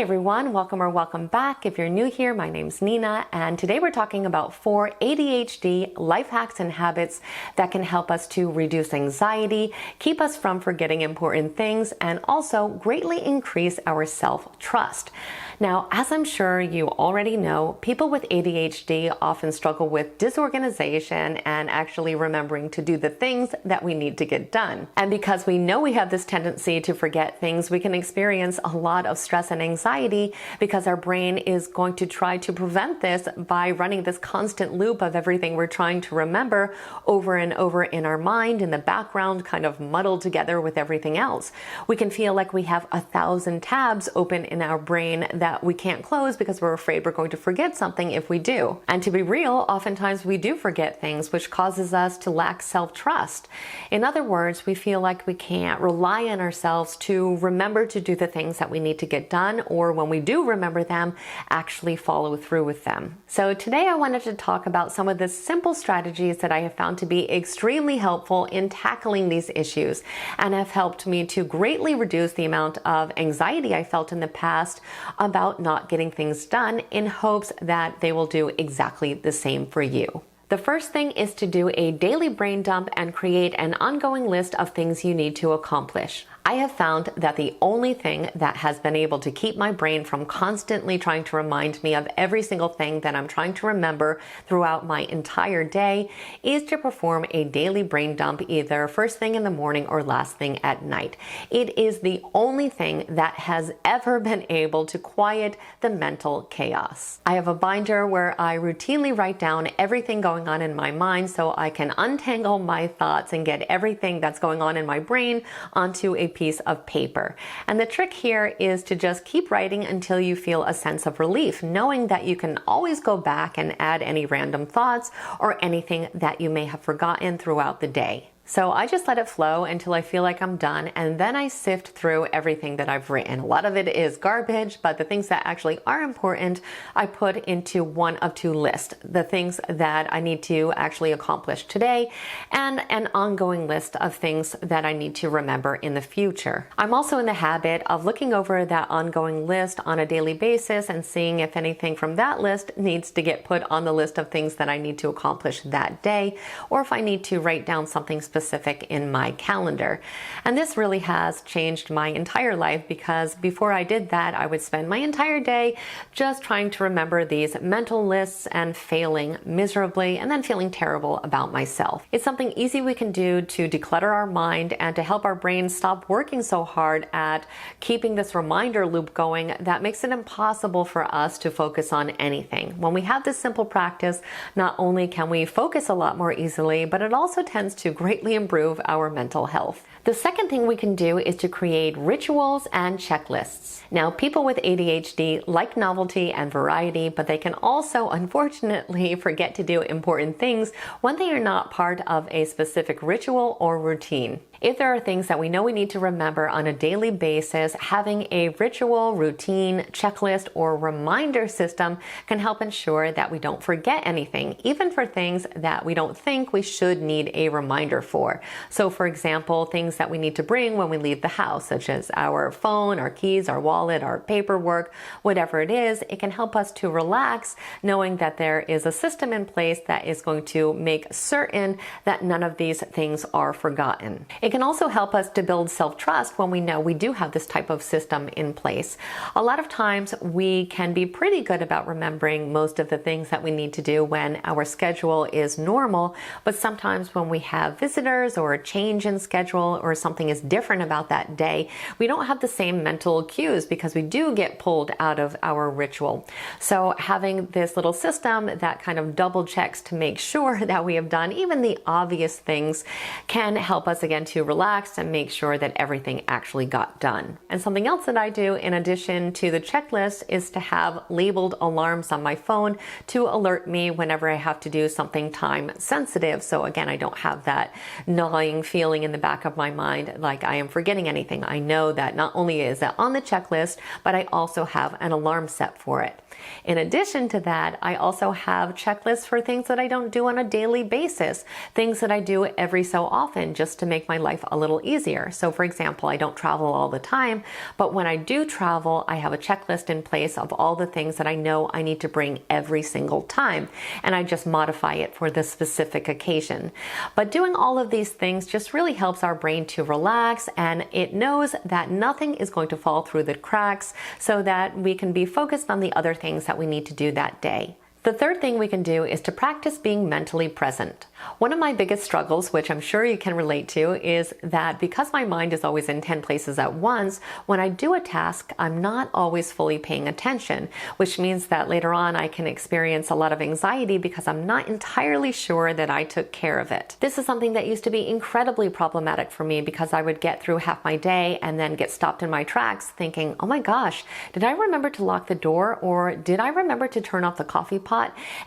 everyone, welcome or welcome back. If you're new here, my name's Nina, and today we're talking about 4 ADHD life hacks and habits that can help us to reduce anxiety, keep us from forgetting important things, and also greatly increase our self-trust. Now, as I'm sure you already know, people with ADHD often struggle with disorganization and actually remembering to do the things that we need to get done. And because we know we have this tendency to forget things, we can experience a lot of stress and anxiety because our brain is going to try to prevent this by running this constant loop of everything we're trying to remember over and over in our mind, in the background, kind of muddled together with everything else. We can feel like we have 1,000 tabs open in our brain that we can't close because we're afraid we're going to forget something if we do. And to be real, oftentimes we do forget things, which causes us to lack self-trust. In other words, we feel like we can't rely on ourselves to remember to do the things that we need to get done, or when we do remember them, actually follow through with them. So today I wanted to talk about some of the simple strategies that I have found to be extremely helpful in tackling these issues and have helped me to greatly reduce the amount of anxiety I felt in the past about not getting things done, in hopes that they will do exactly the same for you. The first thing is to do a daily brain dump and create an ongoing list of things you need to accomplish. I have found that the only thing that has been able to keep my brain from constantly trying to remind me of every single thing that I'm trying to remember throughout my entire day is to perform a daily brain dump, either first thing in the morning or last thing at night. It is the only thing that has ever been able to quiet the mental chaos. I have a binder where I routinely write down everything going on in my mind so I can untangle my thoughts and get everything that's going on in my brain onto a piece of paper. And the trick here is to just keep writing until you feel a sense of relief, knowing that you can always go back and add any random thoughts or anything that you may have forgotten throughout the day. So I just let it flow until I feel like I'm done, and then I sift through everything that I've written. A lot of it is garbage, but the things that actually are important, I put into one of two lists. The things that I need to actually accomplish today, and an ongoing list of things that I need to remember in the future. I'm also in the habit of looking over that ongoing list on a daily basis and seeing if anything from that list needs to get put on the list of things that I need to accomplish that day, or if I need to write down something specific in my calendar. And this really has changed my entire life, because before I did that, I would spend my entire day just trying to remember these mental lists and failing miserably and then feeling terrible about myself. It's something easy we can do to declutter our mind and to help our brain stop working so hard at keeping this reminder loop going that makes it impossible for us to focus on anything. When we have this simple practice, not only can we focus a lot more easily, but it also tends to greatly improve our mental health. The second thing we can do is to create rituals and checklists. Now, people with ADHD like novelty and variety, but they can also, unfortunately, forget to do important things when they are not part of a specific ritual or routine. If there are things that we know we need to remember on a daily basis, having a ritual, routine, checklist, or reminder system can help ensure that we don't forget anything, even for things that we don't think we should need a reminder for. So, for example, things that we need to bring when we leave the house, such as our phone, our keys, our wallet, our paperwork, whatever it is, it can help us to relax knowing that there is a system in place that is going to make certain that none of these things are forgotten. It can also help us to build self-trust when we know we do have this type of system in place. A lot of times we can be pretty good about remembering most of the things that we need to do when our schedule is normal, but sometimes when we have visitors or a change in schedule or something is different about that day, we don't have the same mental cues because we do get pulled out of our ritual. So having this little system that kind of double checks to make sure that we have done even the obvious things can help us again to relax and make sure that everything actually got done. And something else that I do in addition to the checklist is to have labeled alarms on my phone to alert me whenever I have to do something time sensitive. So again, I don't have that gnawing feeling in the back of my mind like I am forgetting anything. I know that not only is it on the checklist, but I also have an alarm set for it. In addition to that, I also have checklists for things that I don't do on a daily basis, things that I do every so often just to make my life life a little easier. So for example, I don't travel all the time, but when I do travel, I have a checklist in place of all the things that I know I need to bring every single time, and I just modify it for the specific occasion. But doing all of these things just really helps our brain to relax, and it knows that nothing is going to fall through the cracks, so that we can be focused on the other things that we need to do that day. The third thing we can do is to practice being mentally present. One of my biggest struggles, which I'm sure you can relate to, is that because my mind is always in 10 places at once, when I do a task, I'm not always fully paying attention, which means that later on I can experience a lot of anxiety because I'm not entirely sure that I took care of it. This is something that used to be incredibly problematic for me because I would get through half my day and then get stopped in my tracks thinking, oh my gosh, did I remember to lock the door, or did I remember to turn off the coffee pot?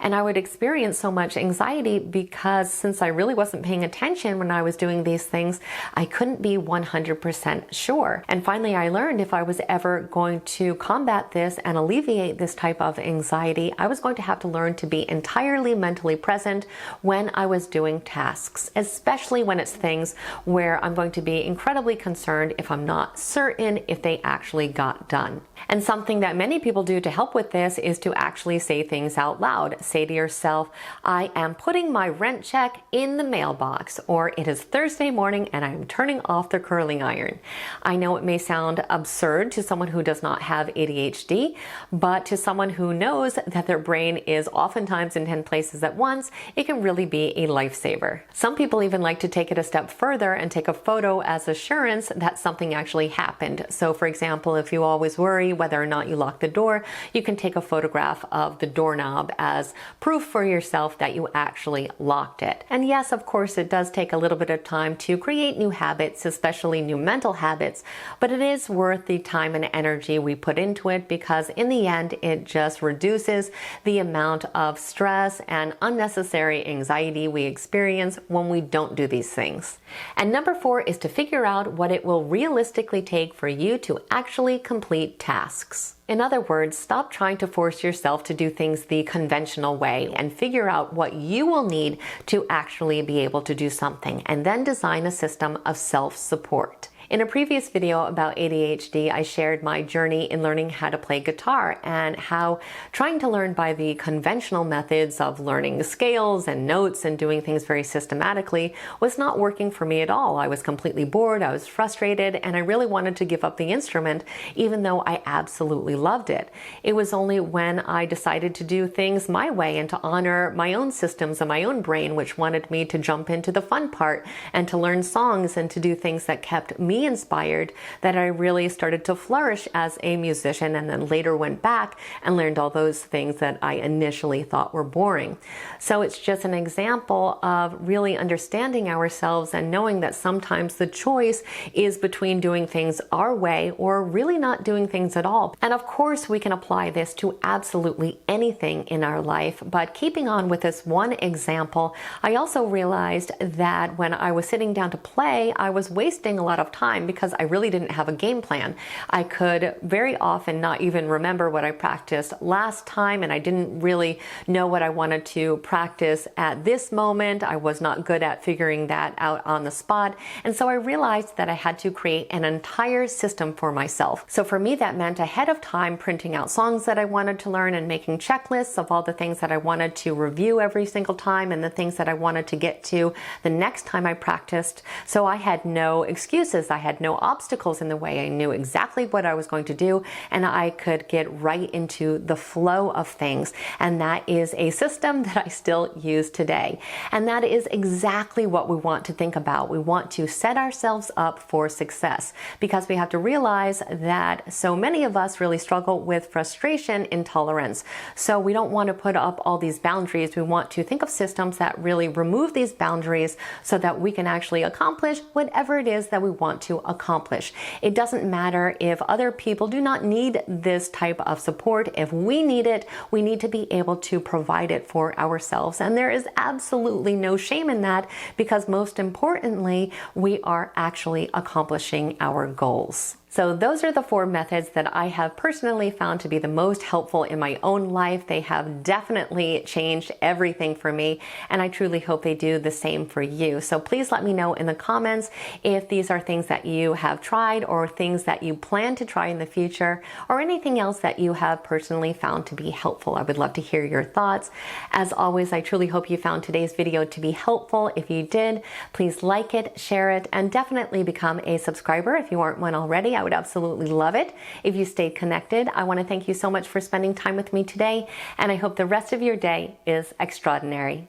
And I would experience so much anxiety because since I really wasn't paying attention when I was doing these things, I couldn't be 100% sure. And finally, I learned if I was ever going to combat this and alleviate this type of anxiety, I was going to have to learn to be entirely mentally present when I was doing tasks, especially when it's things where I'm going to be incredibly concerned if I'm not certain if they actually got done. And something that many people do to help with this is to actually say things out loud. Say to yourself, I am putting my rent check in the mailbox, or it is Thursday morning and I'm turning off the curling iron. I know it may sound absurd to someone who does not have ADHD, but to someone who knows that their brain is oftentimes in 10 places at once, it can really be a lifesaver. Some people even like to take it a step further and take a photo as assurance that something actually happened. So for example, if you always worry whether or not you lock the door, you can take a photograph of the doorknob as proof for yourself that you actually locked it. And yes, of course, it does take a little bit of time to create new habits, especially new mental habits, but it is worth the time and energy we put into it because in the end, it just reduces the amount of stress and unnecessary anxiety we experience when we don't do these things. And number 4 is to figure out what it will realistically take for you to actually complete tasks. In other words, stop trying to force yourself to do things the conventional way and figure out what you will need to actually be able to do something, and then design a system of self-support. In a previous video about ADHD, I shared my journey in learning how to play guitar and how trying to learn by the conventional methods of learning scales and notes and doing things very systematically was not working for me at all. I was completely bored, I was frustrated, and I really wanted to give up the instrument even though I absolutely loved it. It was only when I decided to do things my way and to honor my own systems and my own brain, which wanted me to jump into the fun part and to learn songs and to do things that kept me inspired, that I really started to flourish as a musician, and then later went back and learned all those things that I initially thought were boring. So it's just an example of really understanding ourselves and knowing that sometimes the choice is between doing things our way or really not doing things at all. And of course, we can apply this to absolutely anything in our life, but keeping on with this one example, I also realized that when I was sitting down to play, I was wasting a lot of time because I really didn't have a game plan. I could very often not even remember what I practiced last time, and I didn't really know what I wanted to practice at this moment. I was not good at figuring that out on the spot, and so I realized that I had to create an entire system for myself. So for me, that meant ahead of time printing out songs that I wanted to learn and making checklists of all the things that I wanted to review every single time and the things that I wanted to get to the next time I practiced. So I had no excuses. I had no obstacles in the way. I knew exactly what I was going to do, and I could get right into the flow of things. And that is a system that I still use today. And that is exactly what we want to think about. We want to set ourselves up for success, because we have to realize that so many of us really struggle with frustration intolerance. So we don't want to put up all these boundaries. We want to think of systems that really remove these boundaries so that we can actually accomplish whatever it is that we want to accomplish. It doesn't matter if other people do not need this type of support. If we need it, we need to be able to provide it for ourselves. And there is absolutely no shame in that, because most importantly, we are actually accomplishing our goals. So those are the 4 methods that I have personally found to be the most helpful in my own life. They have definitely changed everything for me, and I truly hope they do the same for you. So please let me know in the comments if these are things that you have tried or things that you plan to try in the future, or anything else that you have personally found to be helpful. I would love to hear your thoughts. As always, I truly hope you found today's video to be helpful. If you did, please like it, share it, and definitely become a subscriber if you aren't one already. I would absolutely love it if you stayed connected. I want to thank you so much for spending time with me today, and I hope the rest of your day is extraordinary.